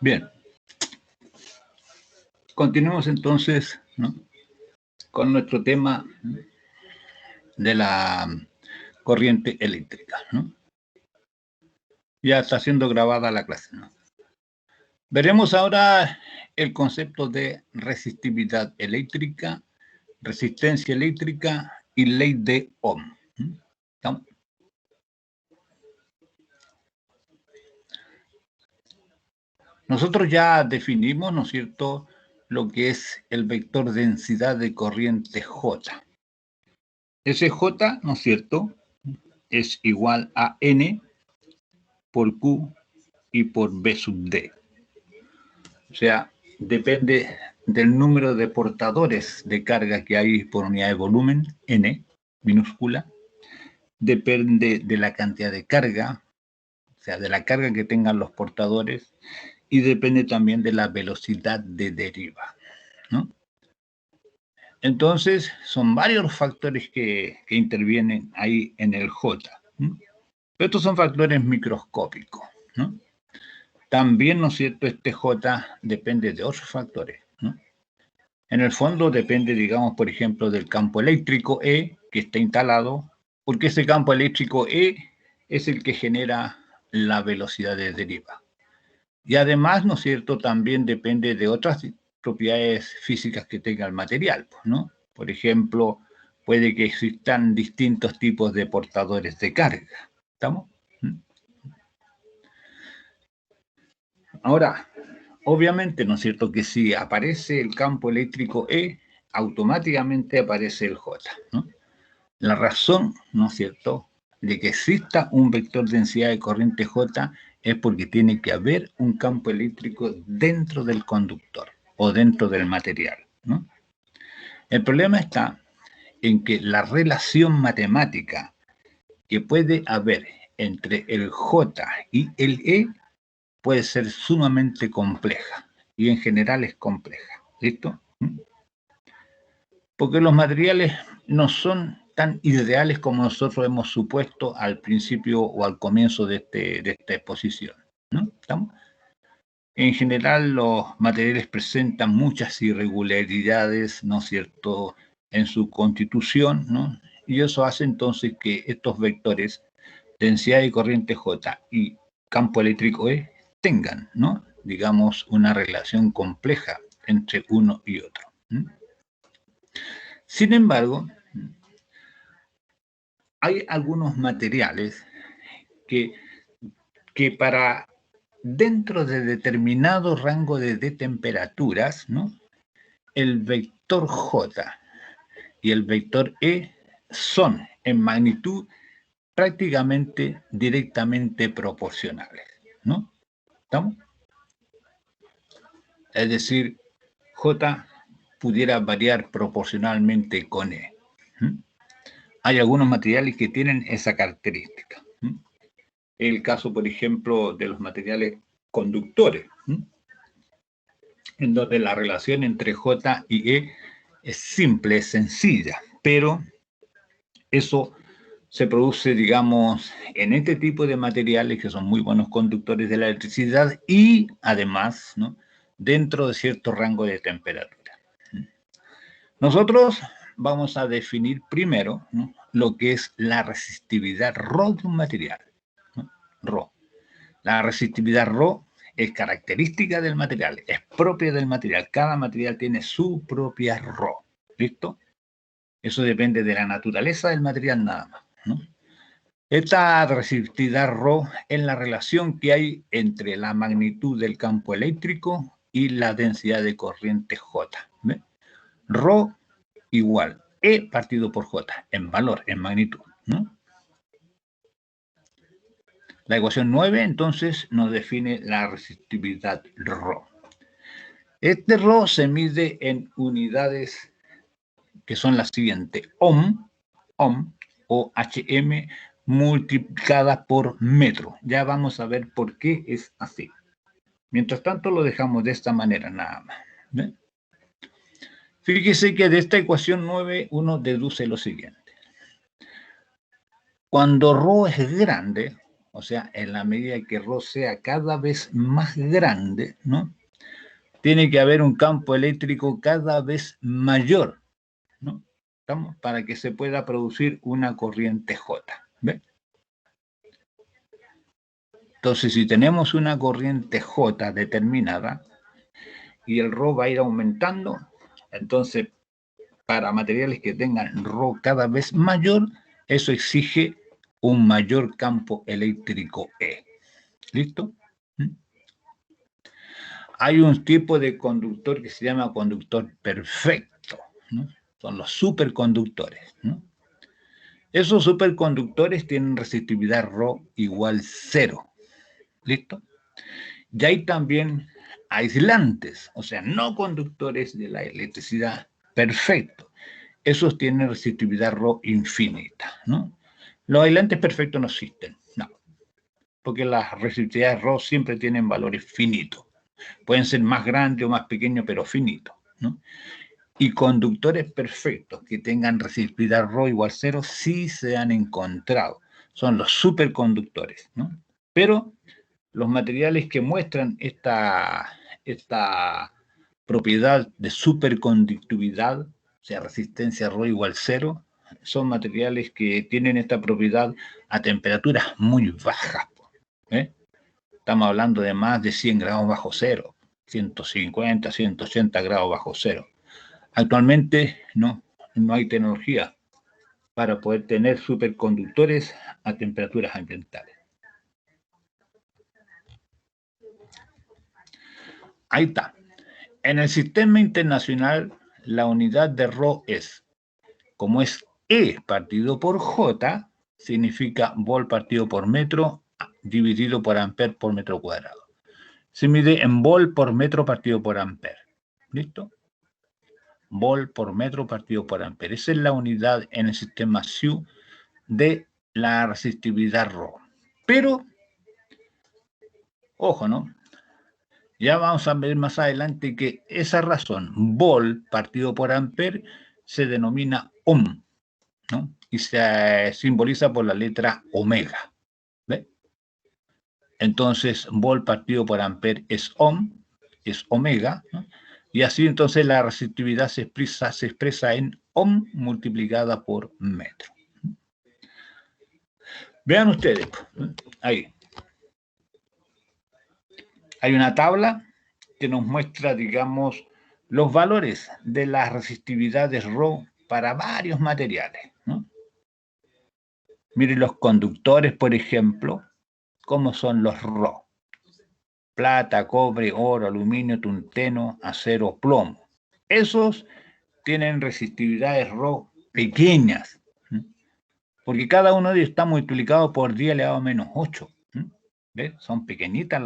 Bien. Continuemos entonces, ¿no?, con nuestro tema de la corriente eléctrica, ¿no? Ya está siendo grabada la clase, ¿no? Veremos ahora el concepto de resistividad eléctrica, resistencia eléctrica y ley de Ohm. ¿Estamos? Nosotros ya definimos, ¿no es cierto?, lo que es el vector densidad de corriente J. Ese J, ¿no es cierto?, es igual a N por Q y por B sub D. O sea, depende del número de portadores de carga que hay por unidad de volumen, N, minúscula. Depende de la cantidad de carga, o sea, de la carga que tengan los portadores, y depende también de la velocidad de deriva, ¿no? Entonces, son varios factores que intervienen ahí en el J, ¿no? Pero estos son factores microscópicos, ¿no? También, ¿no es cierto?, este J depende de otros factores, ¿no? En el fondo depende, digamos, por ejemplo, del campo eléctrico E que está instalado, porque ese campo eléctrico E es el que genera la velocidad de deriva. Y además, ¿no es cierto?, también depende de otras propiedades físicas que tenga el material, ¿no? Por ejemplo, puede que existan distintos tipos de portadores de carga. ¿Estamos? Ahora, obviamente, ¿no es cierto?, que si aparece el campo eléctrico E, automáticamente aparece el J, ¿no? La razón, ¿no es cierto?, de que exista un vector de densidad de corriente J es porque tiene que haber un campo eléctrico dentro del conductor o dentro del material, ¿no? El problema está en que la relación matemática que puede haber entre el J y el E puede ser sumamente compleja, y en general es compleja. ¿Listo? Porque los materiales no son tan ideales como nosotros hemos supuesto al principio o al comienzo de esta exposición, ¿no? ¿Estamos? En general, los materiales presentan muchas irregularidades, ¿no es cierto?, en su constitución, ¿no? Y eso hace entonces que estos vectores, densidad de corriente J y campo eléctrico E, tengan, ¿no?, digamos, una relación compleja entre uno y otro. Sin embargo, hay algunos materiales que para dentro de determinado rango de temperaturas, ¿no?, el vector J y el vector E son en magnitud prácticamente directamente proporcionales, ¿no? ¿Estamos? Es decir, J pudiera variar proporcionalmente con E. Hay algunos materiales que tienen esa característica. El caso, por ejemplo, de los materiales conductores, en donde la relación entre J y E es simple, es sencilla, pero eso se produce, digamos, en este tipo de materiales que son muy buenos conductores de la electricidad y, además, ¿no?, dentro de cierto rango de temperatura. Nosotros vamos a definir primero, ¿no?, lo que es la resistividad Rho de un material, ¿no? Rho. La resistividad Rho es característica del material, es propia del material. Cada material tiene su propia Rho. ¿Listo? Eso depende de la naturaleza del material nada más, ¿no? Esta resistividad Rho es la relación que hay entre la magnitud del campo eléctrico y la densidad de corriente J. ¿Ve? Rho igual E partido por J, en valor, en magnitud, ¿no? La ecuación 9, entonces, nos define la resistividad Rho. Este Rho se mide en unidades que son las siguientes: ohm o HM multiplicada por metro. Ya vamos a ver por qué es así. Mientras tanto lo dejamos de esta manera nada más. ¿Ve? Fíjese que de esta ecuación 9 uno deduce lo siguiente. Cuando ρ es grande, o sea, en la medida que ρ sea cada vez más grande, ¿no? Tiene que haber un campo eléctrico cada vez mayor, ¿no? ¿Estamos? Para que se pueda producir una corriente J. ¿Ve? Entonces, si tenemos una corriente J determinada y el ρ va a ir aumentando, entonces, para materiales que tengan ρ cada vez mayor, eso exige un mayor campo eléctrico E. ¿Listo? Hay un tipo de conductor que se llama conductor perfecto, ¿no? Son los superconductores, ¿no? Esos superconductores tienen resistividad ρ igual 0. ¿Listo? Y hay también aislantes, o sea, no conductores de la electricidad perfecto. Esos tienen resistividad ρ infinita, ¿no? Los aislantes perfectos no existen, no, porque las resistividades ρ siempre tienen valores finitos. Pueden ser más grandes o más pequeños, pero finitos, ¿no? Y conductores perfectos que tengan resistividad ρ igual 0 sí se han encontrado. Son los superconductores, ¿no? Pero los materiales que muestran esta propiedad de superconductividad, o sea, resistencia ρ igual 0, son materiales que tienen esta propiedad a temperaturas muy bajas. ¿Eh? Estamos hablando de más de 100 grados bajo cero, 150, 180 grados bajo cero. Actualmente no hay tecnología para poder tener superconductores a temperaturas ambientales. Ahí está. En el sistema internacional, la unidad de ρ es, como es E partido por J, significa vol partido por metro dividido por amper por metro cuadrado. Se mide en vol por metro partido por amper. ¿Listo? Vol por metro partido por amper. Esa es la unidad en el sistema SIU de la resistividad ρ. Pero, ojo, ¿no? Ya vamos a ver más adelante que esa razón, vol partido por amper, se denomina ohm, ¿no? Y se simboliza por la letra omega. ¿Ve? Entonces, vol partido por amper es ohm, es omega, ¿no? Y así entonces la resistividad se expresa en ohm multiplicada por metro. Vean ustedes, ahí. Hay una tabla que nos muestra, digamos, los valores de las resistividades ρ para varios materiales, ¿no? Miren los conductores, por ejemplo, cómo son los ρ. Plata, cobre, oro, aluminio, tungsteno, acero, plomo. Esos tienen resistividades ρ pequeñas, ¿no? Porque cada uno de ellos está multiplicado por 10 elevado a menos 8. ¿Ves? Son pequeñitas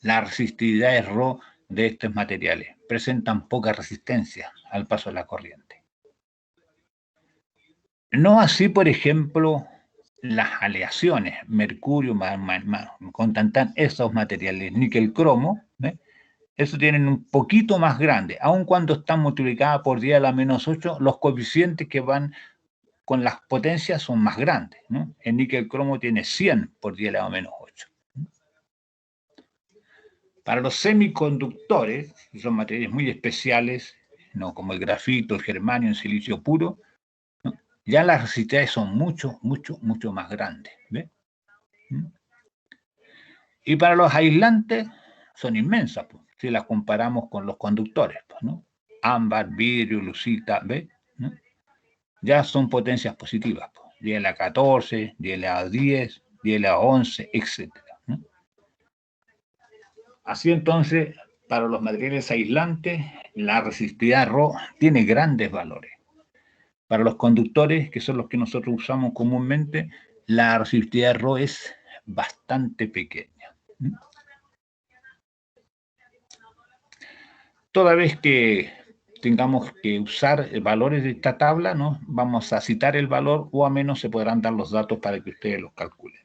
las resistividades ρ de estos materiales. Presentan poca resistencia al paso de la corriente. No así, por ejemplo, las aleaciones, mercurio, con tantan, esos materiales, níquel, cromo, ¿ves? Eso tienen un poquito más grande, aun cuando están multiplicadas por 10 a la menos 8, los coeficientes que van con las potencias son más grandes, ¿no? El níquel cromo tiene 100 por 10 a la menos 8. Para los semiconductores, que son materiales muy especiales, ¿no? Como el grafito, el germanio, el silicio puro, ¿no? Ya las resistividades son mucho más grandes. ¿Ve? Y para los aislantes son inmensas, pues, si las comparamos con los conductores, pues, ¿no? Ámbar, vidrio, lucita, ¿ve? ¿No? Ya son potencias positivas, pues, 10 a la 14, 10 a la 10, 10 a la 11, etc. ¿no? Así entonces, para los materiales aislantes, la resistividad ρ tiene grandes valores. Para los conductores, que son los que nosotros usamos comúnmente, la resistividad ρ es bastante pequeña. Toda vez que tengamos que usar valores de esta tabla, ¿no? Vamos a citar el valor o a menos se podrán dar los datos para que ustedes los calculen.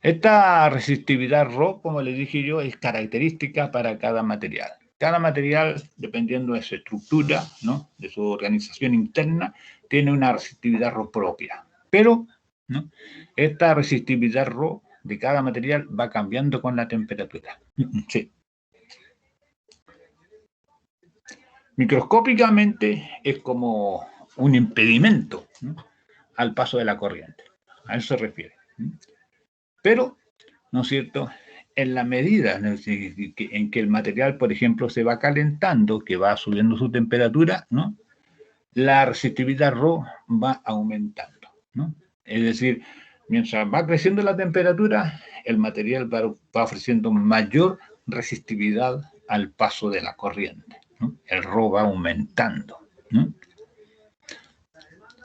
Esta resistividad Rho, como les dije yo, es característica para cada material. Cada material, dependiendo de su estructura, ¿no?, de su organización interna, tiene una resistividad Rho propia. Pero, ¿no?, esta resistividad Rho de cada material va cambiando con la temperatura. Sí. Microscópicamente es como un impedimento, ¿no?, al paso de la corriente. A eso se refiere. Pero, ¿no es cierto?, en la medida en que el material, por ejemplo, se va calentando, que va subiendo su temperatura, ¿no?, la resistividad Rho va aumentando, ¿no? Es decir, mientras va creciendo la temperatura, el material va ofreciendo mayor resistividad al paso de la corriente, ¿no? El Rho va aumentando, ¿no?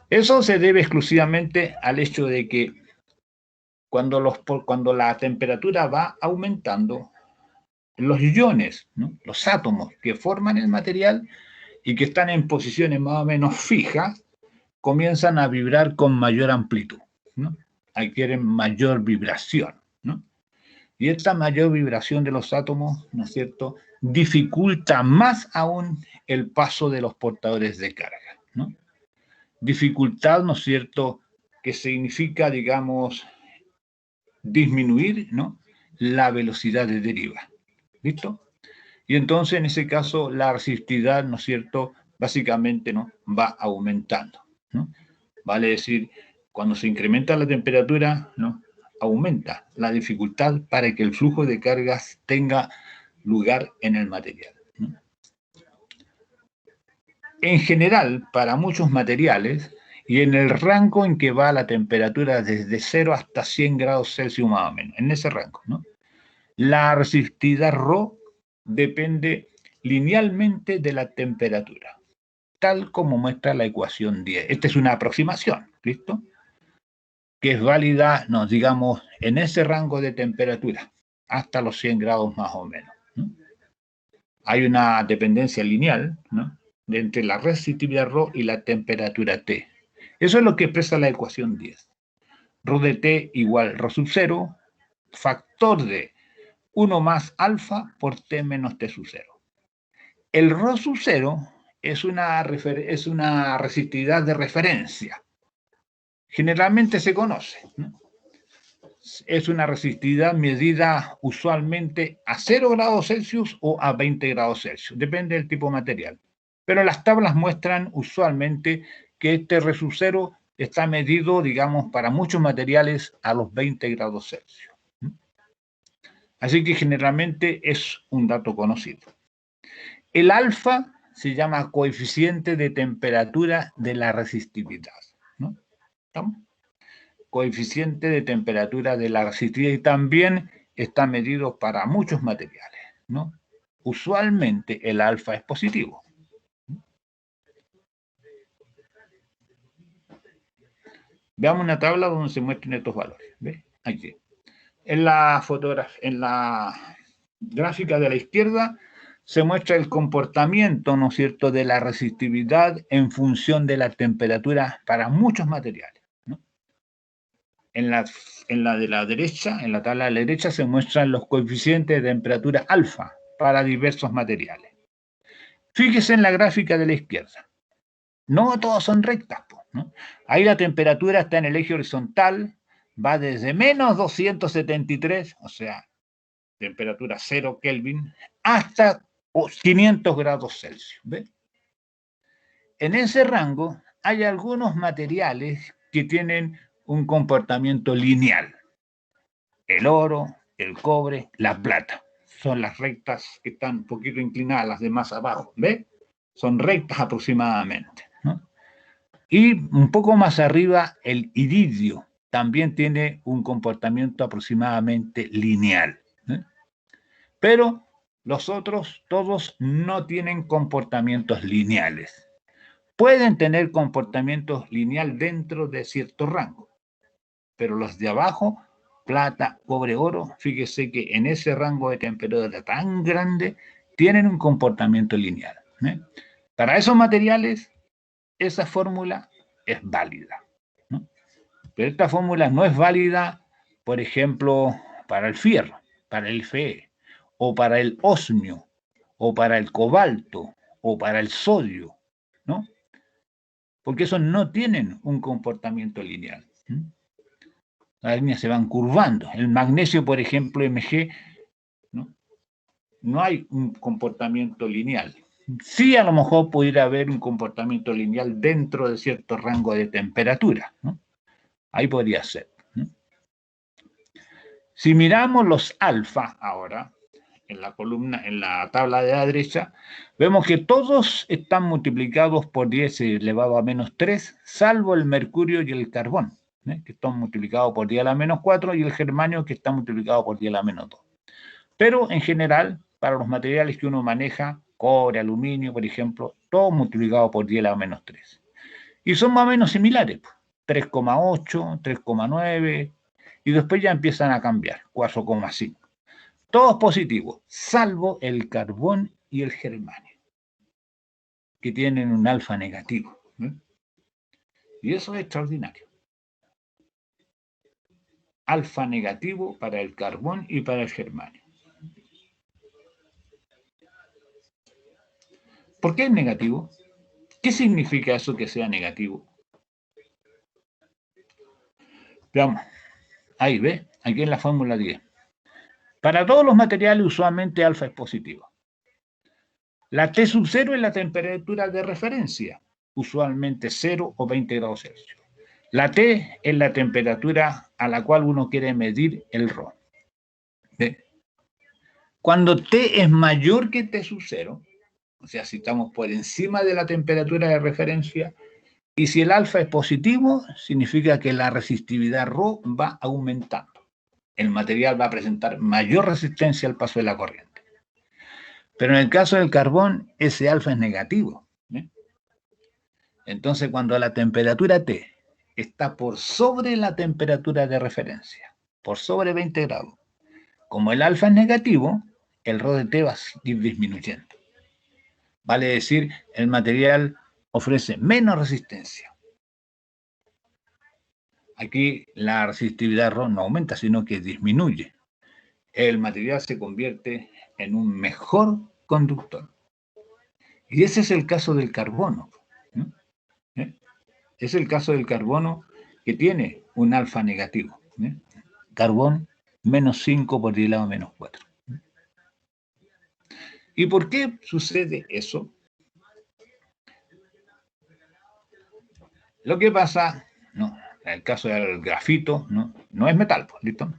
Eso se debe exclusivamente al hecho de que cuando la temperatura va aumentando, los iones, ¿no?, los átomos que forman el material y que están en posiciones más o menos fijas, comienzan a vibrar con mayor amplitud, ¿no? Adquieren mayor vibración, ¿no? Y esta mayor vibración de los átomos, ¿no es cierto?, dificulta más aún el paso de los portadores de carga, ¿no? Dificultad, ¿no es cierto?, que significa, digamos, disminuir, ¿no?, la velocidad de deriva. ¿Listo? Y entonces, en ese caso, la resistividad, ¿no es cierto?, básicamente, ¿no?, va aumentando, ¿no? Vale decir, cuando se incrementa la temperatura, ¿no?, aumenta la dificultad para que el flujo de cargas tenga lugar en el material, ¿no? En general, para muchos materiales, y en el rango en que va la temperatura desde 0 hasta 100 grados Celsius más o menos, en ese rango, ¿no?, la resistividad Rho depende linealmente de la temperatura, tal como muestra la ecuación 10. Esta es una aproximación, ¿listo?, que es válida, nos digamos, en ese rango de temperatura, hasta los 100 grados más o menos, ¿no? Hay una dependencia lineal, ¿no?, entre la resistividad Rho y la temperatura T. Eso es lo que expresa la ecuación 10. Rho de T igual Rho sub 0, factor de 1 más alfa por T menos T sub 0. El Rho sub 0 es una resistividad de referencia. Generalmente se conoce, ¿no? Es una resistividad medida usualmente a 0 grados Celsius o a 20 grados Celsius, depende del tipo de material. Pero las tablas muestran usualmente que este Rho sub 0 está medido, digamos, para muchos materiales a los 20 grados Celsius. Así que generalmente es un dato conocido. El alfa se llama coeficiente de temperatura de la resistividad, ¿no? ¿Estamos? Coeficiente de temperatura de la resistividad, y también está medido para muchos materiales, ¿no? Usualmente el alfa es positivo. Veamos una tabla donde se muestren estos valores. ¿Ve? Aquí. En la gráfica de la izquierda se muestra el comportamiento, ¿no es cierto?, de la resistividad en función de la temperatura para muchos materiales, ¿no? En la de la derecha, en la tabla de la derecha, se muestran los coeficientes de temperatura alfa para diversos materiales. Fíjese en la gráfica de la izquierda. No todas son rectas, ¿no? Ahí la temperatura está en el eje horizontal, va desde menos 273, o sea, temperatura 0 Kelvin, hasta 500 grados Celsius. ¿Ve? En ese rango hay algunos materiales que tienen un comportamiento lineal. El oro, el cobre, la plata. Son las rectas que están un poquito inclinadas, las de más abajo. ¿Ve? Son rectas aproximadamente, ¿no? Y un poco más arriba, el iridio también tiene un comportamiento aproximadamente lineal, ¿eh? Pero los otros, todos no tienen comportamientos lineales. Pueden tener comportamientos lineal dentro de cierto rango, pero los de abajo, plata, cobre, oro, fíjese que en ese rango de temperatura tan grande, tienen un comportamiento lineal, ¿eh? Para esos materiales, esa fórmula es válida, ¿no? Pero esta fórmula no es válida por ejemplo, para el fierro, para el Fe, o para el osmio, o para el cobalto, o para el sodio, ¿no? Porque esos no tienen un comportamiento lineal. Las líneas se van curvando. El magnesio, por ejemplo, Mg, ¿no? No hay un comportamiento lineal. Sí, a lo mejor pudiera haber un comportamiento lineal dentro de cierto rango de temperatura, ¿no? Ahí podría ser, ¿no? Si miramos los alfa ahora, en la columna, en la tabla de la derecha, vemos que todos están multiplicados por 10 elevado a menos 3, salvo el mercurio y el carbón, que están multiplicados por 10 a la menos 4, y el germanio, que está multiplicado por 10 a la menos 2. Pero en general, para los materiales que uno maneja, cobre, aluminio, por ejemplo, todo multiplicado por 10 a la menos 3. Y son más o menos similares, 3,8, 3,9, y después ya empiezan a cambiar, 4,5. Todos positivos, salvo el carbón y el germanio, que tienen un alfa negativo. Y eso es extraordinario. Alfa negativo para el carbón y para el germanio. ¿Por qué es negativo? ¿Qué significa eso que sea negativo? Veamos. Ahí, ¿ve? Aquí en la fórmula 10. Para todos los materiales, usualmente alfa es positivo. La T sub 0 es la temperatura de referencia, usualmente 0 o 20 grados Celsius. La T es la temperatura a la cual uno quiere medir el Rho. ¿Ve? Cuando T es mayor que T sub 0, o sea, si estamos por encima de la temperatura de referencia, y si el alfa es positivo, significa que la resistividad Rho va aumentando. El material va a presentar mayor resistencia al paso de la corriente. Pero en el caso del carbón, ese alfa es negativo. Entonces, cuando la temperatura T está por sobre la temperatura de referencia, por sobre 20 grados, como el alfa es negativo, el Rho de T va a ir disminuyendo. Vale decir, el material ofrece menos resistencia. Aquí la resistividad Rho no aumenta, sino que disminuye. El material se convierte en un mejor conductor. Y ese es el caso del carbono. Es el caso del carbono que tiene un alfa negativo. Carbón menos 5 por 10 elevado a menos 4. ¿Y por qué sucede eso? Lo que pasa, no, en el caso del grafito, no es metal, ¿listo?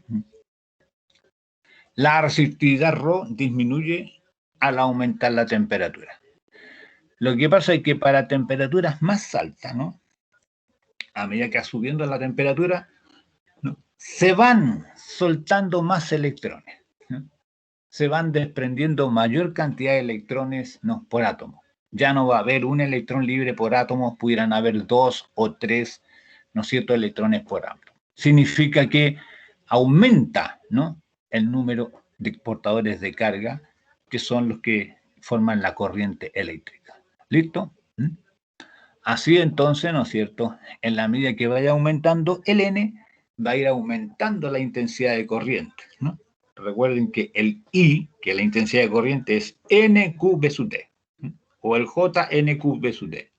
La resistividad Rho disminuye al aumentar la temperatura. Lo que pasa es que para temperaturas más altas, ¿no? A medida que va subiendo la temperatura, ¿no?, se van soltando más electrones, ¿no? Se van desprendiendo mayor cantidad de electrones, ¿no?, por átomo. Ya no va a haber un electrón libre por átomo, pudieran haber 2 o 3, ¿no es cierto?, electrones por átomo. Significa que aumenta, ¿no?, el número de portadores de carga, que son los que forman la corriente eléctrica. ¿Listo? Así entonces, ¿no es cierto?, en la medida que vaya aumentando el N, va a ir aumentando la intensidad de corriente, ¿no? Recuerden que el I, que es la intensidad de corriente, es NQ sub D, ¿no?, o el J NQ sub D.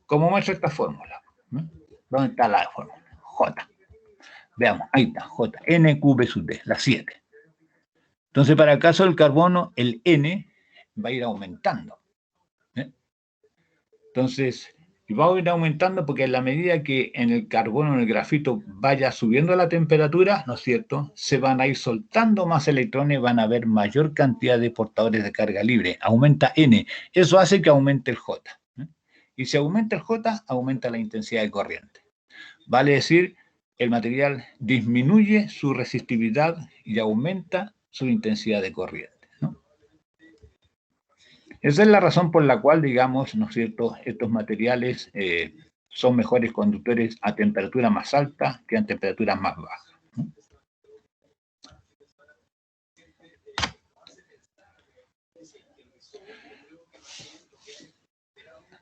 ¿Cómo muestra esta fórmula? ¿No? ¿Dónde está la fórmula? J. Veamos, ahí está, J, NQ sub D, la 7. Entonces, para el caso del carbono, el N va a ir aumentando. Entonces, va a ir aumentando porque en la medida que en el carbono, en el grafito, vaya subiendo la temperatura, ¿no es cierto?, se van a ir soltando más electrones, van a haber mayor cantidad de portadores de carga libre. Aumenta N. Eso hace que aumente el J. Y si aumenta el J, aumenta la intensidad de corriente. Vale decir, el material disminuye su resistividad y aumenta su intensidad de corriente. Esa es la razón por la cual, digamos, ¿no es cierto?, estos materiales son mejores conductores a temperaturas más altas que a temperaturas más bajas, ¿no?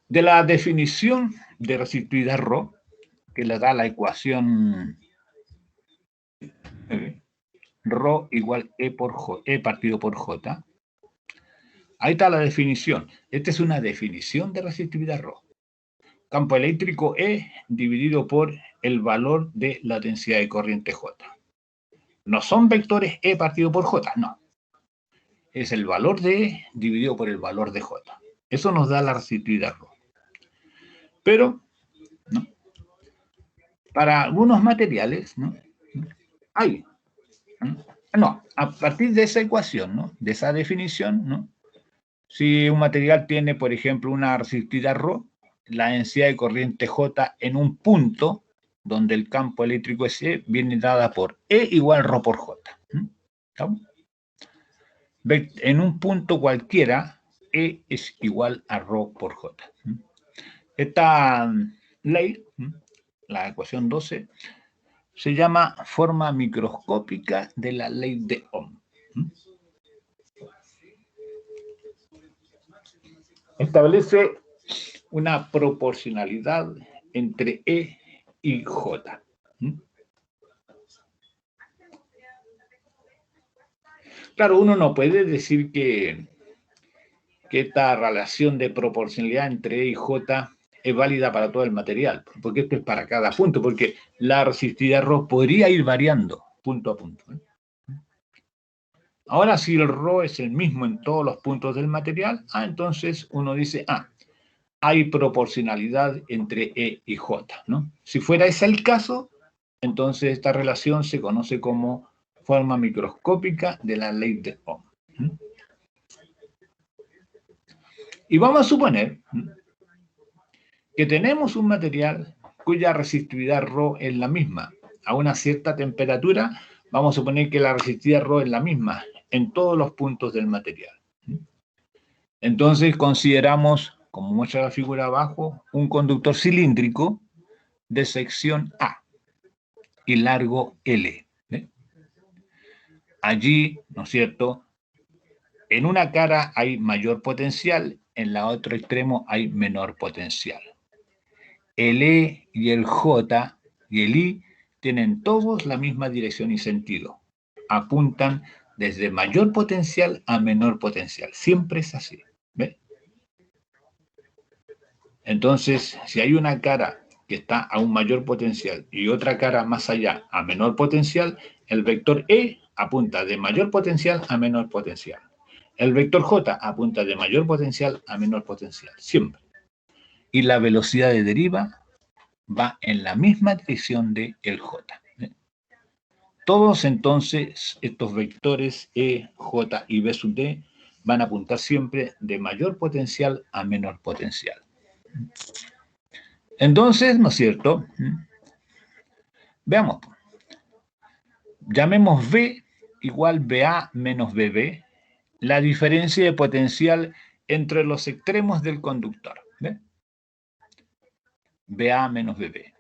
De la definición de resistividad Rho, que le da la ecuación Rho igual E partido por J. Ahí está la definición. Esta es una definición de resistividad Rho. Campo eléctrico E dividido por el valor de la densidad de corriente J. No son vectores E partido por J, no. Es el valor de E dividido por el valor de J. Eso nos da la resistividad Rho. Pero, ¿no? Para algunos materiales, ¿no? Hay, ¿no? A partir de esa ecuación, ¿no? De esa definición, ¿no? Si un material tiene, por ejemplo, una resistividad Rho, la densidad de corriente J en un punto donde el campo eléctrico es E viene dada por E igual Rho por J. ¿Estamos? En un punto cualquiera, E es igual a Rho por J. Esta ley, la ecuación 12, se llama forma microscópica de la ley de Ohm. Establece una proporcionalidad entre E y J. Claro, uno no puede decir que esta relación de proporcionalidad entre E y J es válida para todo el material, porque esto es para cada punto, porque la resistividad Rho podría ir variando punto a punto. Ahora, si el Rho es el mismo en todos los puntos del material, entonces uno dice, hay proporcionalidad entre E y J, ¿no? Si fuera ese el caso, entonces esta relación se conoce como forma microscópica de la ley de Ohm. Y vamos a suponer que tenemos un material cuya resistividad Rho es la misma. A una cierta temperatura, vamos a suponer que la resistividad Rho es la misma en todos los puntos del material. Entonces consideramos, como muestra la figura abajo, un conductor cilíndrico de sección A y largo L. Allí, ¿no es cierto?, en una cara hay mayor potencial, en la otro extremo hay menor potencial. El E y el J y el I tienen todos la misma dirección y sentido. Apuntan desde mayor potencial a menor potencial. Siempre es así. ¿Ve? Entonces, si hay una cara que está a un mayor potencial y otra cara más allá a menor potencial, el vector E apunta de mayor potencial a menor potencial. El vector J apunta de mayor potencial a menor potencial, siempre. Y la velocidad de deriva va en la misma dirección de el J. Todos entonces estos vectores E, J y B sub D van a apuntar siempre de mayor potencial a menor potencial. Entonces, ¿no es cierto? Veamos. Llamemos V igual BA menos BB, la diferencia de potencial entre los extremos del conductor. ¿Ve? BA menos BB.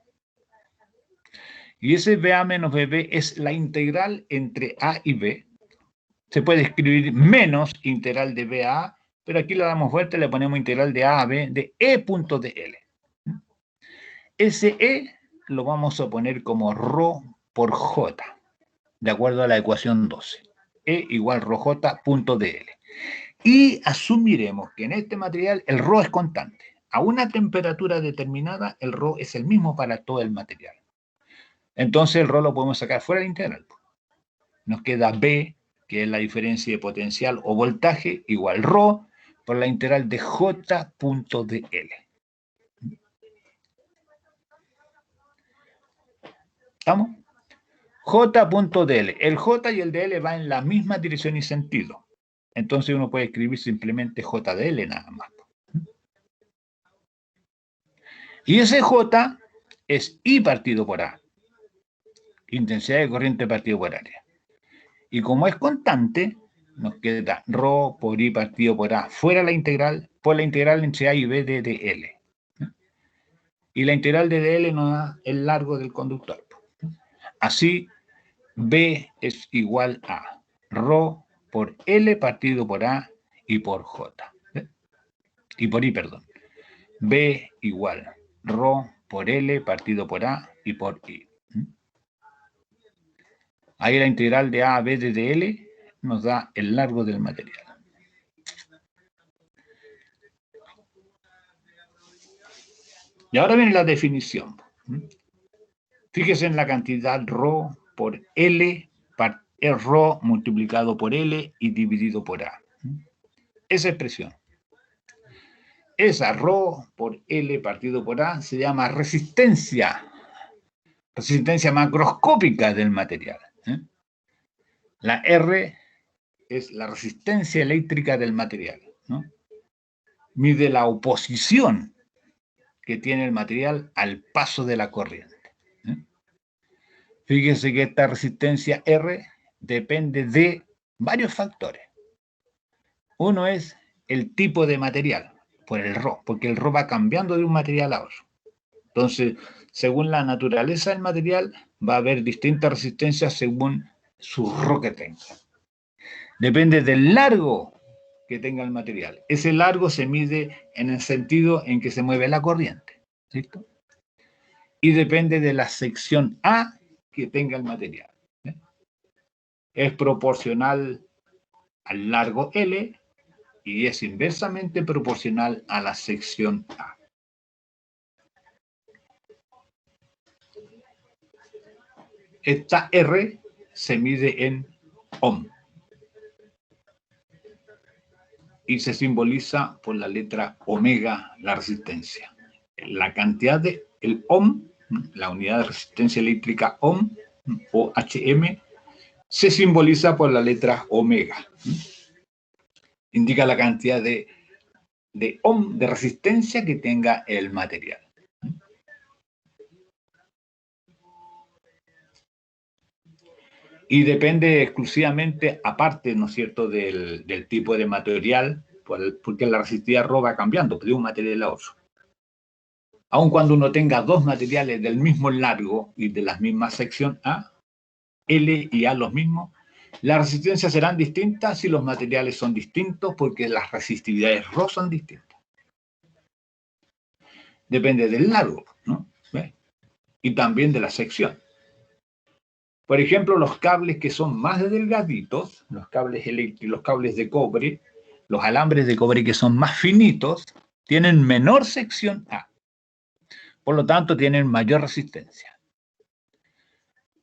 Y ese BA menos BB es la integral entre A y B. Se puede escribir menos integral de B a A, pero aquí le damos vuelta y le ponemos integral de A a B de E punto de L. Ese E lo vamos a poner como Rho por J, de acuerdo a la ecuación 12. E igual Rho J punto de L. Y asumiremos que en este material el Rho es constante. A una temperatura determinada, el Rho es el mismo para todo el material. Entonces el Rho lo podemos sacar fuera de la integral. Nos queda B, que es la diferencia de potencial o voltaje, igual Rho por la integral de J punto de L. ¿Estamos? J punto de L. El J y el DL van en la misma dirección y sentido. Entonces uno puede escribir simplemente J de L nada más. Y ese J es I partido por A. Intensidad de corriente partido por área. Y como es constante, nos queda Rho por I partido por A fuera la integral, por la integral entre A y B de dl. Y la integral de dl nos da el largo del conductor. Así, B es igual a Rho por L partido por A y por J. Y por I, perdón. B igual Rho por L partido por A y por I. Ahí la integral de A a B de dl nos da el largo del material. Y ahora viene la definición. Fíjese en la cantidad ρ por L, es ρ multiplicado por L y dividido por A. Esa expresión. Esa ρ por L partido por A se llama resistencia macroscópica del material. La R es la resistencia eléctrica del material, ¿no? Mide la oposición que tiene el material al paso de la corriente. Fíjense que esta resistencia R depende de varios factores. Uno es el tipo de material, por el ρ, porque el ρ va cambiando de un material a otro. Entonces, según la naturaleza del material, va a haber distintas resistencias según su ρ que tenga. Depende del largo que tenga el material. Ese largo se mide en el sentido en que se mueve la corriente. ¿Listo? Y depende de la sección A que tenga el material. Es proporcional al largo L y es inversamente proporcional a la sección A. Esta R se mide en ohm y se simboliza por la letra omega, la resistencia. La cantidad de el ohm, la unidad de resistencia eléctrica ohm o HM, se simboliza por la letra omega. Indica la cantidad de ohm, de resistencia que tenga el material. Y depende exclusivamente, aparte, ¿no es cierto?, del tipo de material, porque la resistividad ρ va cambiando de un material a otro. Aun cuando uno tenga dos materiales del mismo largo y de la misma sección A, L y A los mismos, las resistencias serán distintas si los materiales son distintos, porque las resistividades ρ son distintas. Depende del largo, ¿no? ¿Ve? Y también de la sección. Por ejemplo, los cables que son más delgaditos, los cables eléctricos, los cables de cobre, los alambres de cobre que son más finitos, tienen menor sección A. Por lo tanto, tienen mayor resistencia.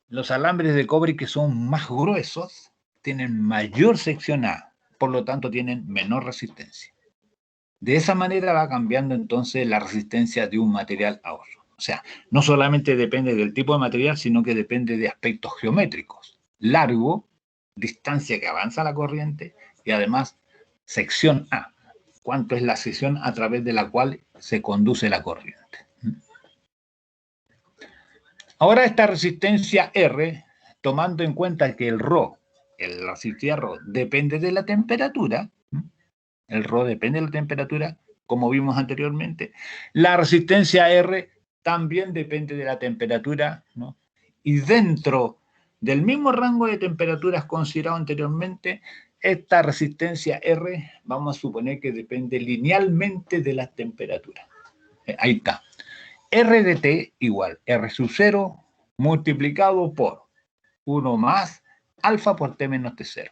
Los alambres de cobre que son más gruesos tienen mayor sección A. Por lo tanto, tienen menor resistencia. De esa manera va cambiando entonces la resistencia de un material a otro. O sea, no solamente depende del tipo de material, sino que depende de aspectos geométricos. Largo, distancia que avanza la corriente y además sección A. ¿Cuánto es la sección a través de la cual se conduce la corriente? Ahora esta resistencia R, tomando en cuenta que el ρ, la resistencia ρ, depende de la temperatura, el ρ depende de la temperatura, como vimos anteriormente, la resistencia R también depende de la temperatura, ¿no? Y dentro del mismo rango de temperaturas considerado anteriormente, esta resistencia R, vamos a suponer que depende linealmente de las temperaturas. Ahí está. R de T igual R sub 0 multiplicado por 1 más alfa por T menos T0.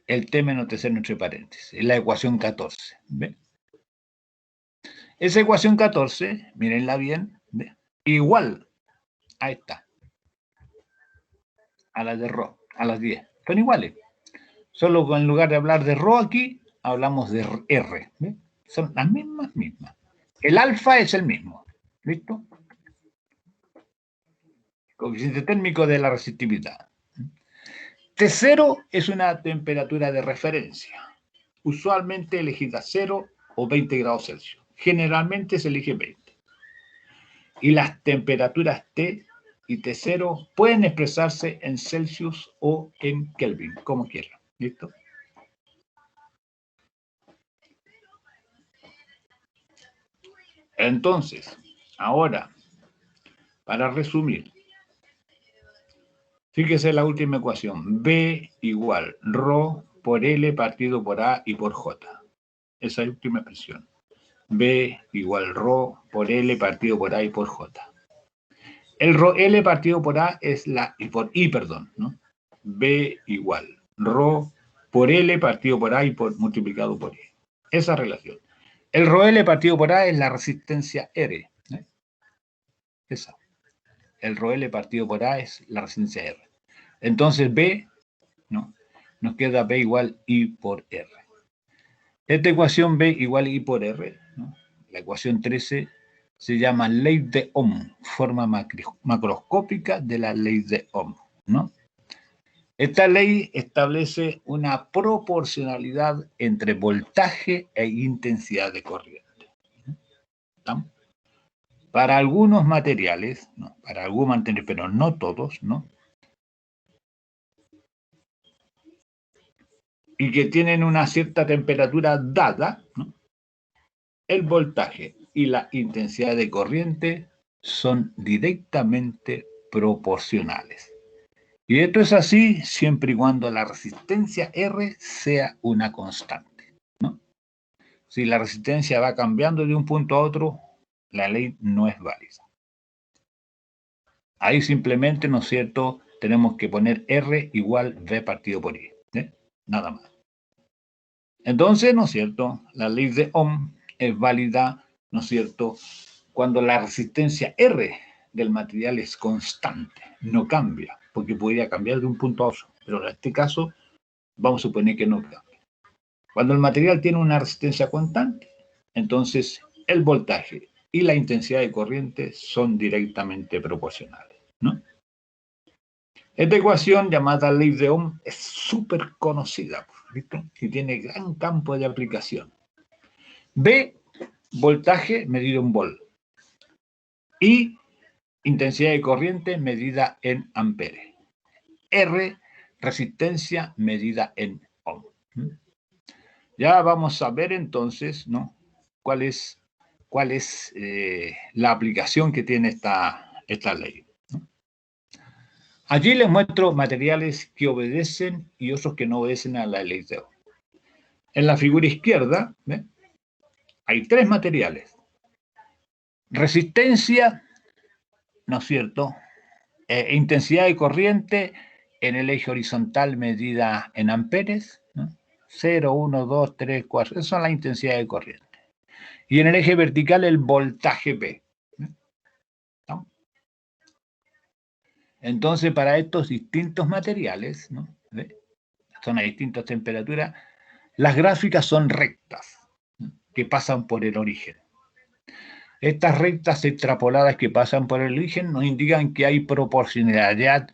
El T menos T0 entre paréntesis. Es la ecuación 14. ¿Ven? Esa ecuación 14, mírenla bien, ¿ve? Igual, ahí está, a la de ρ, a las 10. Son iguales. Solo que en lugar de hablar de ρ aquí, hablamos de R. ¿Ve? Son las mismas. El alfa es el mismo. ¿Listo? Coeficiente térmico de la resistividad. T0 es una temperatura de referencia, usualmente elegida 0 o 20 grados Celsius. Generalmente se elige 20. Y las temperaturas T y T0 pueden expresarse en Celsius o en Kelvin, como quieran. ¿Listo? Entonces, ahora, para resumir, fíjese la última ecuación. B igual ρ por L partido por A y por J. Esa última expresión. B igual ρ por L partido por A y por J. El rho L partido por A es por I, perdón, ¿no? B igual. Rho por L partido por A y multiplicado por I. Esa relación. El rho L partido por A es la resistencia R. Esa. El rho L partido por A es la resistencia R. Entonces B, ¿no? Nos queda B igual I por R. Esta ecuación B igual I por R, ¿no? La ecuación 13 se llama ley de Ohm, forma macroscópica de la ley de Ohm, ¿no? Esta ley establece una proporcionalidad entre voltaje e intensidad de corriente. ¿No? Para algunos materiales, ¿no? Para algunos materiales, pero no todos, ¿no? Y que tienen una cierta temperatura dada, ¿no? El voltaje y la intensidad de corriente son directamente proporcionales. Y esto es así siempre y cuando la resistencia R sea una constante, ¿no? Si la resistencia va cambiando de un punto a otro, la ley no es válida. Ahí simplemente, ¿no es cierto?, tenemos que poner R igual V partido por I, ¿eh? Nada más. Entonces, ¿no es cierto?, la ley de Ohm es válida, ¿no es cierto?, cuando la resistencia R del material es constante, no cambia, porque podría cambiar de un punto a otro, pero en este caso vamos a suponer que no cambia. Cuando el material tiene una resistencia constante, entonces el voltaje y la intensidad de corriente son directamente proporcionales, ¿no? Esta ecuación llamada ley de Ohm es súper conocida, ¿viste? Y tiene gran campo de aplicación. B, voltaje medido en volt. Y intensidad de corriente medida en amperes. R, resistencia medida en ohm. Ya vamos a ver entonces, ¿no?, cuál es la aplicación que tiene esta ley, ¿no? Allí les muestro materiales que obedecen y otros que no obedecen a la ley de Ohm. En la figura izquierda, ¿ve?, hay tres materiales. Resistencia, ¿no es cierto?, intensidad de corriente en el eje horizontal medida en amperes, ¿no? 0, 1, 2, 3, 4, esas son las intensidades de corriente. Y en el eje vertical el voltaje P, ¿no? Entonces, para estos distintos materiales, ¿no?, ¿ve?, son a distintas temperaturas, las gráficas son rectas, ¿no?, que pasan por el origen. Estas rectas extrapoladas que pasan por el origen nos indican que hay proporcionalidad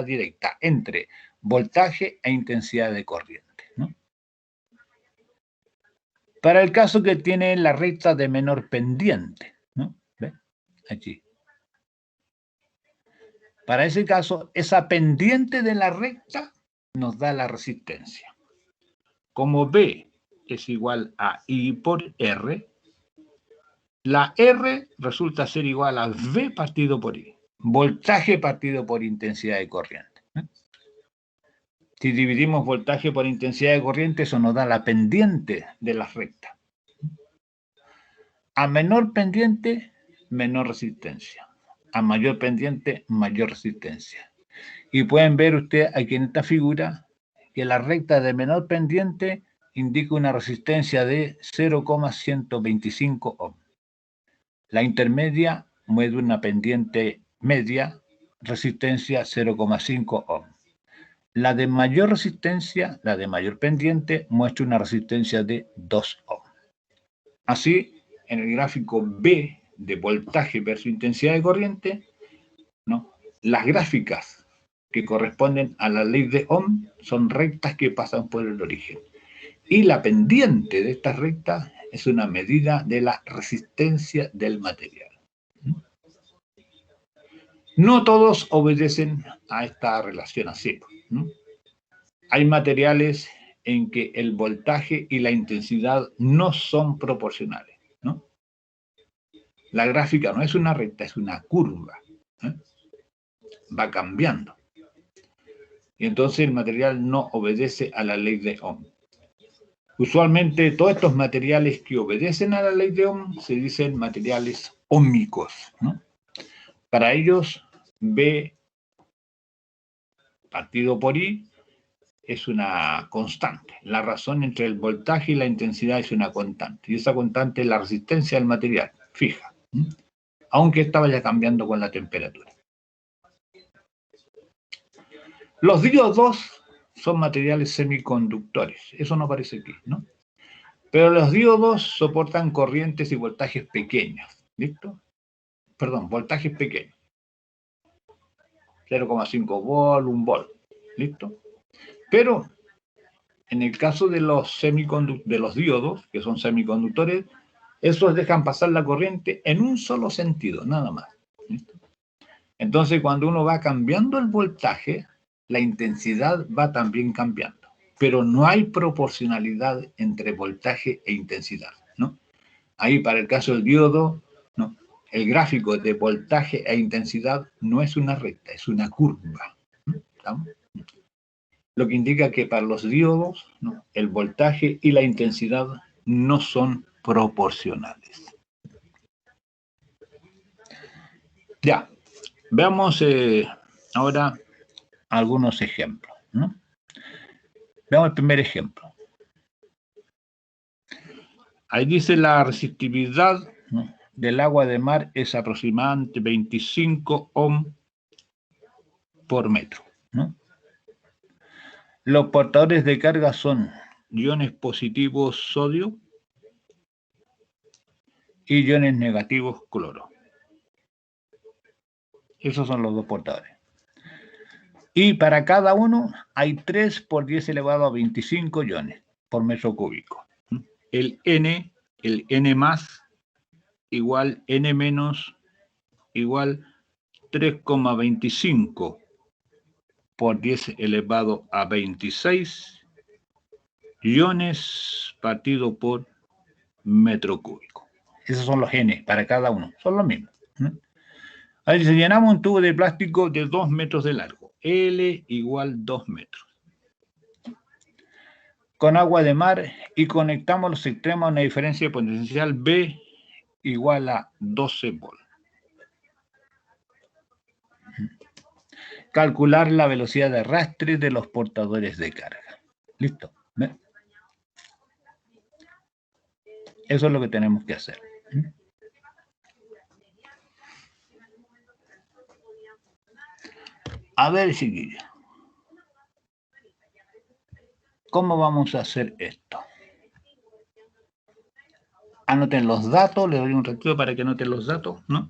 directa entre voltaje e intensidad de corriente, ¿no? Para el caso que tiene la recta de menor pendiente, ¿no?, ¿ve?, aquí. Para ese caso, esa pendiente de la recta nos da la resistencia. Como B es igual a I por R, la R resulta ser igual a V partido por I, voltaje partido por intensidad de corriente. Si dividimos voltaje por intensidad de corriente, eso nos da la pendiente de la recta. A menor pendiente, menor resistencia. A mayor pendiente, mayor resistencia. Y pueden ver ustedes aquí en esta figura que la recta de menor pendiente indica una resistencia de 0,125 ohm. La intermedia muestra una pendiente media, resistencia 0,5 ohm. La de mayor resistencia, la de mayor pendiente, muestra una resistencia de 2 ohm. Así, en el gráfico B de voltaje versus intensidad de corriente, ¿no?, las gráficas que corresponden a la ley de Ohm son rectas que pasan por el origen. Y la pendiente de estas rectas es una medida de la resistencia del material. No todos obedecen a esta relación así, ¿no? Hay materiales en que el voltaje y la intensidad no son proporcionales, ¿no? La gráfica no es una recta, es una curva, ¿eh? Va cambiando. Y entonces el material no obedece a la ley de Ohm. Usualmente todos estos materiales que obedecen a la ley de Ohm se dicen materiales óhmicos, ¿no? Para ellos, B partido por I es una constante. La razón entre el voltaje y la intensidad es una constante. Y esa constante es la resistencia del material, fija. Aunque esta vaya cambiando con la temperatura. Los diodos son materiales semiconductores. Eso no aparece aquí, ¿no? Pero los diodos soportan corrientes y voltajes pequeños. ¿Listo? Perdón, voltajes pequeños. 0,5 volt, 1 volt. ¿Listo? Pero en el caso de los diodos, que son semiconductores, esos dejan pasar la corriente en un solo sentido, nada más. ¿Listo? Entonces, cuando uno va cambiando el voltaje, la intensidad va también cambiando. Pero no hay proporcionalidad entre voltaje e intensidad, ¿no? Ahí, para el caso del diodo, no. El gráfico de voltaje e intensidad no es una recta, es una curva. ¿Estamos? Lo que indica que para los diodos, ¿no?, el voltaje y la intensidad no son proporcionales. Ya, veamos ahora algunos ejemplos, ¿no? Veamos el primer ejemplo. Ahí dice la resistividad, ¿no?, del agua de mar es aproximadamente 25 ohm por metro, ¿no? Los portadores de carga son iones positivos sodio y iones negativos cloro. Esos son los dos portadores. Y para cada uno hay 3 por 10 elevado a 25 iones por metro cúbico. El N más igual N menos igual 3,25 por 10 elevado a 26 iones partido por metro cúbico. Esos son los N para cada uno, son los mismos. Ahí dice, llenamos un tubo de plástico de 2 metros de largo, L igual 2 metros, con agua de mar y conectamos los extremos a una diferencia potencial B igual a 12 volt. Calcular la velocidad de arrastre de los portadores de carga. ¿Listo? ¿Ven? Eso es lo que tenemos que hacer. A ver, chiquillos, ¿cómo vamos a hacer esto? Anoten los datos, le doy un retiro para que anoten los datos, ¿no?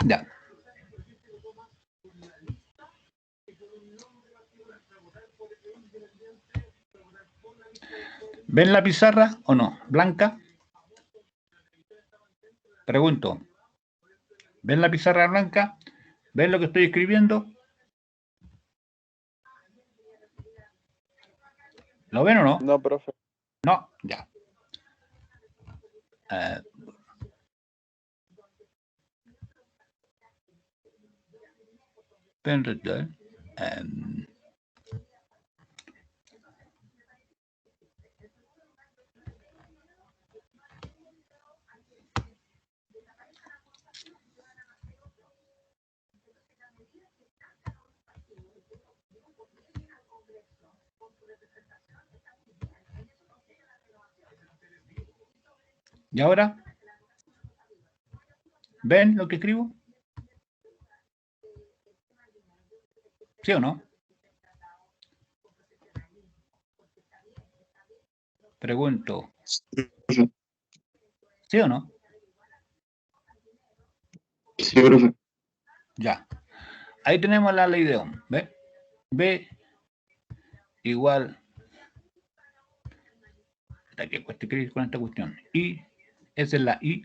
Ya. ¿Ven la pizarra o no? ¿Blanca? Pregunto. ¿Ven la pizarra blanca? ¿Ven lo que estoy escribiendo? ¿Lo ven o no? No, profe. No, ya. ¿Y ahora? ¿Ven lo que escribo? ¿Sí o no? Pregunto. ¿Sí o no? Sí, profe. Ya. Ahí tenemos la ley de Ohm. ¿Ve? B igual Hasta que cueste escribir con esta cuestión. I, esa es la I,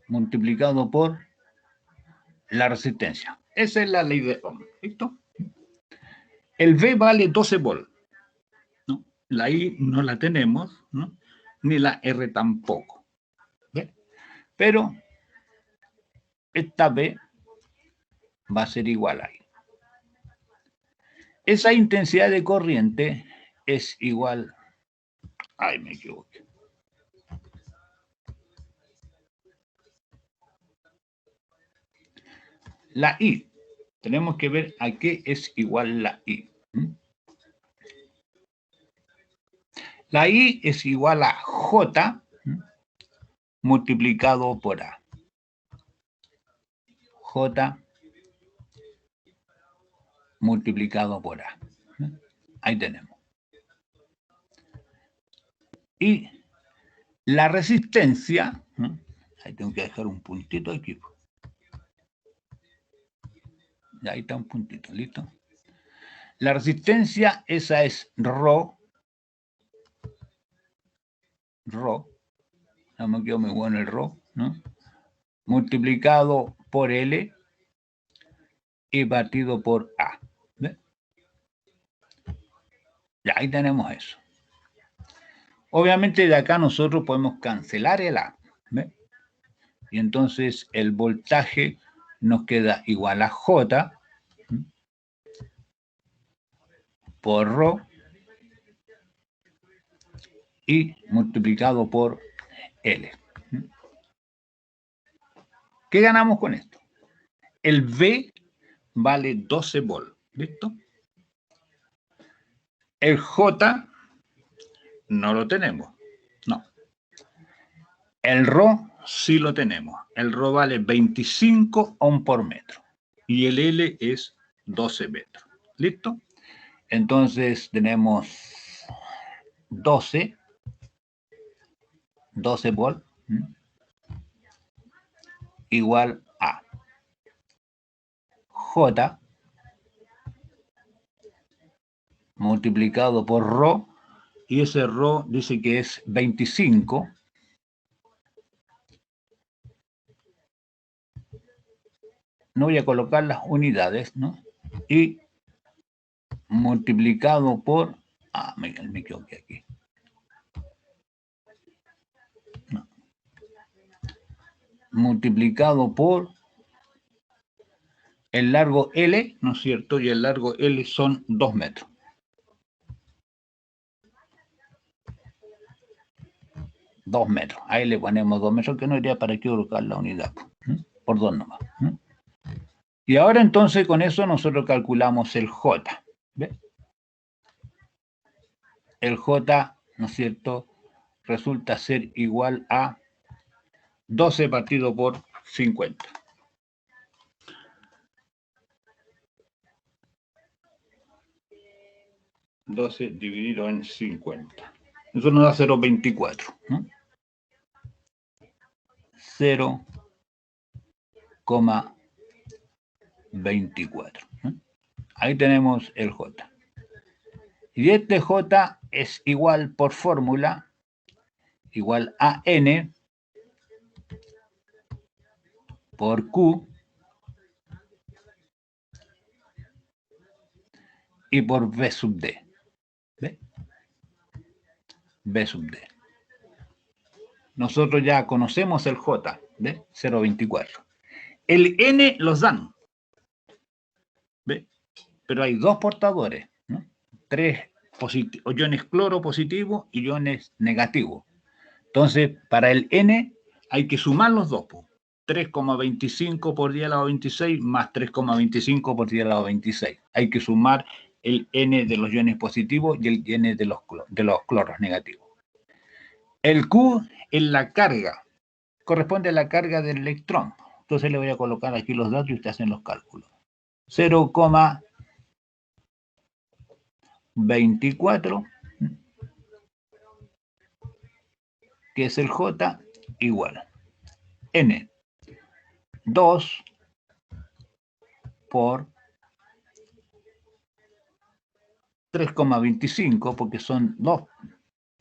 multiplicado por la resistencia. Esa es la ley de Ohm. ¿Listo? El V vale 12 volts. ¿No? La I no la tenemos, ¿no? Ni la R tampoco. ¿Ve? Pero esta V va a ser igual a I. Esa intensidad de corriente es igual. Ay, me equivoqué. La I. Tenemos que ver a qué es igual la I. La I es igual a J multiplicado por A. J multiplicado por A. Ahí tenemos. Y la resistencia, ahí tengo que dejar un puntito aquí. Ahí está un puntito, ¿listo? La resistencia, esa es Rho, no me quedo muy bueno el Rho, ¿no? Multiplicado por L y partido por A. ¿Ve? Ya, ahí tenemos eso. Obviamente de acá nosotros podemos cancelar el A. ¿Ve? Y entonces el voltaje nos queda igual a J por Rho y multiplicado por L. ¿Qué ganamos con esto? El V vale 12 volts. ¿Listo? El J no lo tenemos. No. El Rho sí lo tenemos. El Rho vale 25 ohm por metro. Y el L es 12 metros. ¿Listo? Entonces tenemos 12 volts igual a J multiplicado por Rho, y ese Rho dice que es 25 no voy a colocar las unidades, ¿no? Y multiplicado por, me equivoqué aquí. No. Multiplicado por el largo L, ¿no es cierto? Y el largo L son 2 metros. Ahí le ponemos 2 metros, que no iría para qué colocar la unidad. Por 2 nomás. Y ahora entonces con eso nosotros calculamos el J. ¿Ve? El J, ¿no es cierto?, resulta ser igual a 12 partido por 50. Dividido en 50. Eso nos da 0,24. ¿no? 0,24. ¿no? Ahí tenemos el J. Y este J es igual por fórmula, igual a N por Q y por V sub D. ¿Ve? V sub D. Nosotros ya conocemos el J, ¿ve? 0,24. El N los dan, ¿ve? Pero hay dos portadores, ¿no? 3 iones cloro positivos y iones negativos. Entonces, para el N hay que sumar los dos, 3,25 por 10 a la 26 más 3,25 por 10 a la 26. Hay que sumar el N de los iones positivos y el N de los cloros negativos. El Q es la carga, corresponde a la carga del electrón. Entonces le voy a colocar aquí los datos y ustedes hacen los cálculos. 0,24, que es el J, igual N 2 por 3,25, porque son 2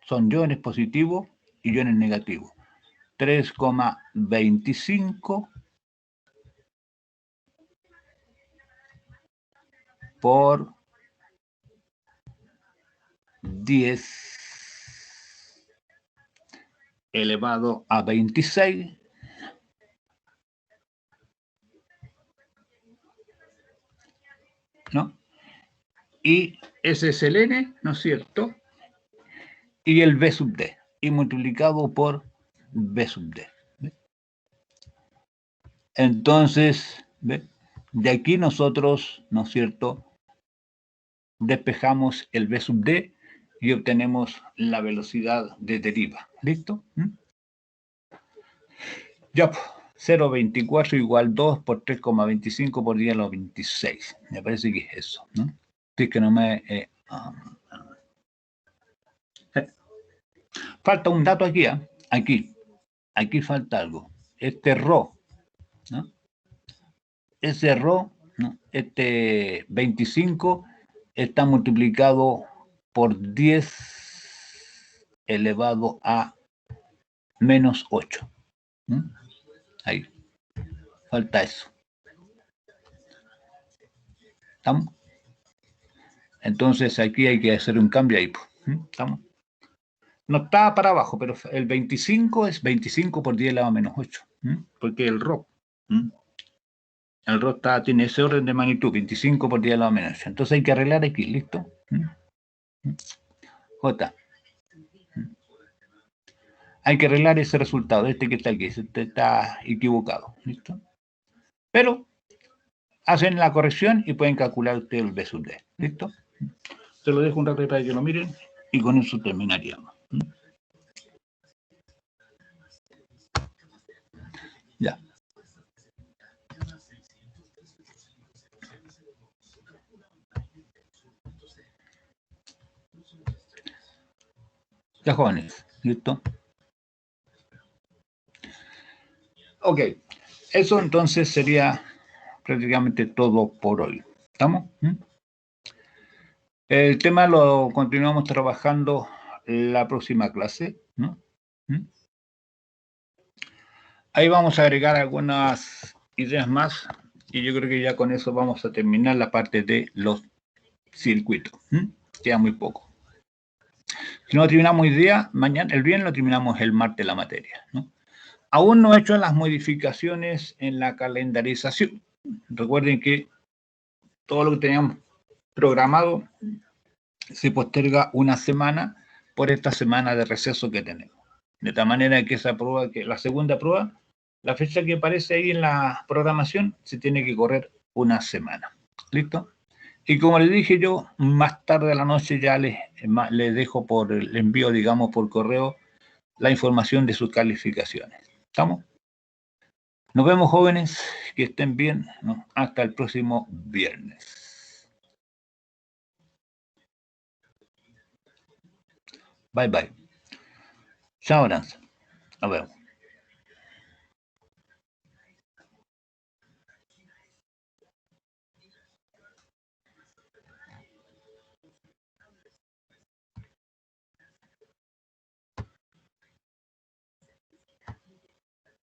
son iones positivos y iones negativos. 3,25 por 10 elevado a 26 ¿no? Y ese es el n, ¿no es cierto? Y el b sub d, y multiplicado por b sub d. ¿Ve? Entonces, ¿ve? De aquí nosotros, ¿no es cierto?, despejamos el b sub d y obtenemos la velocidad de deriva. ¿Listo? Ya, 0,24 igual 2 por 3,25 por 10 a los 26. Me parece que es eso, ¿no? Sí, que no me... Falta un dato aquí, ¿eh? Aquí falta algo. Este ρ, ¿no? Ese ρ, ¿no? Este 25 está multiplicado por 10 elevado a menos 8. ¿No? Ahí. Falta eso. ¿Estamos? Entonces aquí hay que hacer un cambio ahí. ¿Estamos? No está para abajo, pero el 25 es 25 por 10 elevado a menos 8. Porque el ρ. El ρ tiene ese orden de magnitud, 25 por 10 elevado a menos 8. Entonces hay que arreglar aquí, ¿listo? J. Hay que arreglar ese resultado, este que está aquí, este está equivocado, ¿listo? Pero hacen la corrección y pueden calcular ustedes el B sub D, ¿listo? Se lo dejo un rato para que lo miren y con eso terminaríamos. Ya. Ya, jóvenes, ¿listo? Ok, eso entonces sería prácticamente todo por hoy. ¿Estamos? El tema lo continuamos trabajando la próxima clase, ¿no? Ahí vamos a agregar algunas ideas más y yo creo que ya con eso vamos a terminar la parte de los circuitos. Queda muy poco. Si no lo terminamos hoy día, mañana, el viernes lo terminamos el martes la materia, ¿no? Aún no he hecho las modificaciones en la calendarización. Recuerden que todo lo que teníamos programado se posterga una semana por esta semana de receso que tenemos. De tal manera que esa prueba, que la segunda prueba, la fecha que aparece ahí en la programación, se tiene que correr una semana. ¿Listo? Y como les dije yo, más tarde a la noche ya les dejo por el envío, digamos, por correo, la información de sus calificaciones. ¿Estamos? Nos vemos, jóvenes, que estén bien, ¿no? Hasta el próximo viernes. Bye, bye. Chao, Aranza. Nos vemos.